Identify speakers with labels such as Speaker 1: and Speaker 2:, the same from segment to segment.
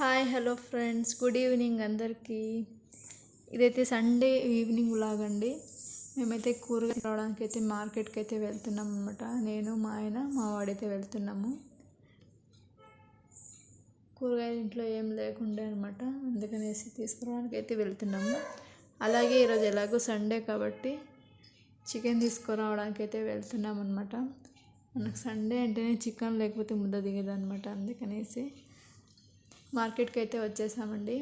Speaker 1: Hi hello friends, good evening అందరికీ. ఇదైతే Sunday evening vlog అండి. మేమైతే కూరగాయలు రావడానికి అయితే మార్కెట్కి అయితే వెళ్తున్నాం అనమాట. నేను మా ఆయన మా వాడైతే వెళ్తున్నాము. కూరగాయలు ఇంట్లో ఏం లేకుండే అనమాట, అందుకనేసి తీసుకురావడానికి అయితే వెళ్తున్నాము. అలాగే ఈరోజు ఎలాగో సండే కాబట్టి చికెన్ తీసుకురావడానికి అయితే వెళ్తున్నాం అనమాట. మనకు సండే అంటేనే చికెన్ లేకపోతే ముద్ద దిగదు అనమాట. అందుకనేసి మార్కెట్కి అయితే వచ్చేసామండి.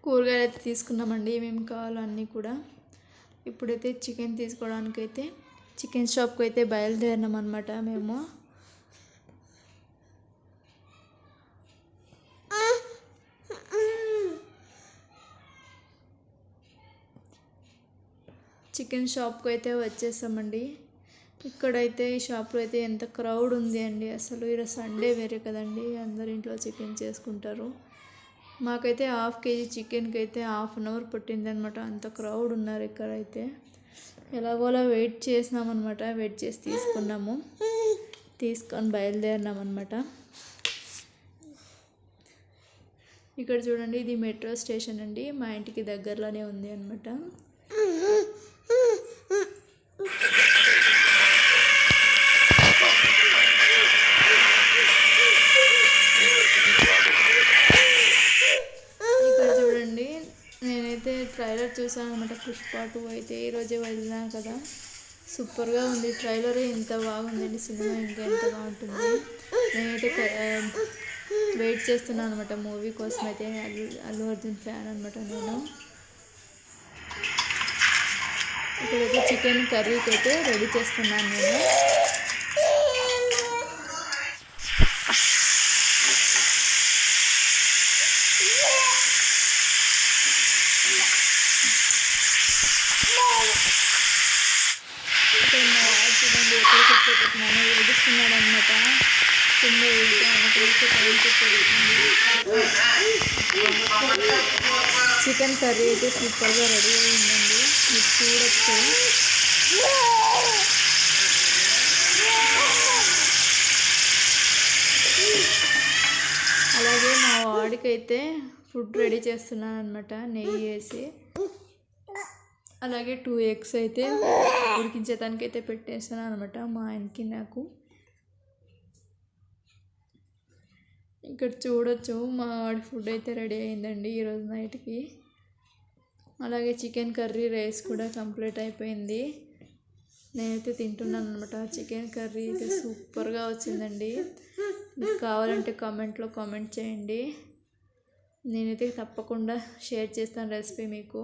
Speaker 1: కూరగాయలు అయితే తీసుకున్నామండి, ఏమేమి కావాలో అన్నీ కూడా. ఇప్పుడైతే చికెన్ తీసుకోవడానికి అయితే చికెన్ షాప్కి అయితే బయలుదేరినాం అనమాట. మేము చికెన్ షాప్కి అయితే వచ్చేసామండి. ఇక్కడైతే ఈ షాప్లో అయితే ఎంత క్రౌడ్ ఉంది అండి. అసలు ఈరోజు సండే వేరే కదండి, అందరి ఇంట్లో చికెన్ చేసుకుంటారు. మాకైతే హాఫ్ కేజీ చికెన్కి అయితే 1/2 అవర్ పట్టిందనమాట. అంత క్రౌడ్ ఉన్నారు ఇక్కడైతే. ఎలాగోలా వెయిట్ చేసినామన్నమాట. వెయిట్ చేసి తీసుకొని బయలుదేరినామన్నమాట. ఇక్కడ చూడండి, ఇది మెట్రో స్టేషన్ అండి, మా ఇంటికి దగ్గరలోనే ఉంది అనమాట. ట్రైలర్ చూసాను అనమాట, పుష్ప 2 అయితే ఈరోజే వదిలినాను కదా. సూపర్గా ఉంది ట్రైలర్, ఎంత బాగుందండి సినిమా, ఇంకా ఎంత బాగుంటుంది. నేనైతే వెయిట్ చేస్తున్నాను అనమాట మూవీ కోసం. అయితే అల్లు అర్జున్ ఫ్యాన్ అనమాట నేను. ఇక్కడైతే చికెన్ కర్రీకి అయితే రెడీ చేస్తున్నాను నేను. చూడండి, ఎక్కడ కూర్చోబెట్టినాను, ఏడుస్తున్నాడు అనమాట. కింద చికెన్ కర్రీ అయితే సూపర్గా రెడీ అయిందండి, మీరు చూడొచ్చు. అలాగే మా వాడికైతే ఫుడ్ రెడీ చేస్తున్నాను అనమాట, నెయ్యి వేసి. అలాగే 2 ఎగ్స్ అయితే ఉడికించేదానికి అయితే పెట్టేస్తాను అనమాట, మా ఆయనకి నాకు. ఇక్కడ చూడొచ్చు, మా వాడి ఫుడ్ అయితే రెడీ అయిందండి ఈరోజు నైట్కి. అలాగే చికెన్ కర్రీ రైస్ కూడా కంప్లీట్ అయిపోయింది. నేనైతే తింటున్నాను అనమాట. చికెన్ కర్రీ అయితే సూపర్గా వచ్చిందండి. మీకు కావాలంటే కామెంట్లో కామెంట్ చేయండి, నేనైతే తప్పకుండా షేర్ చేస్తాను రెసిపీ మీకు.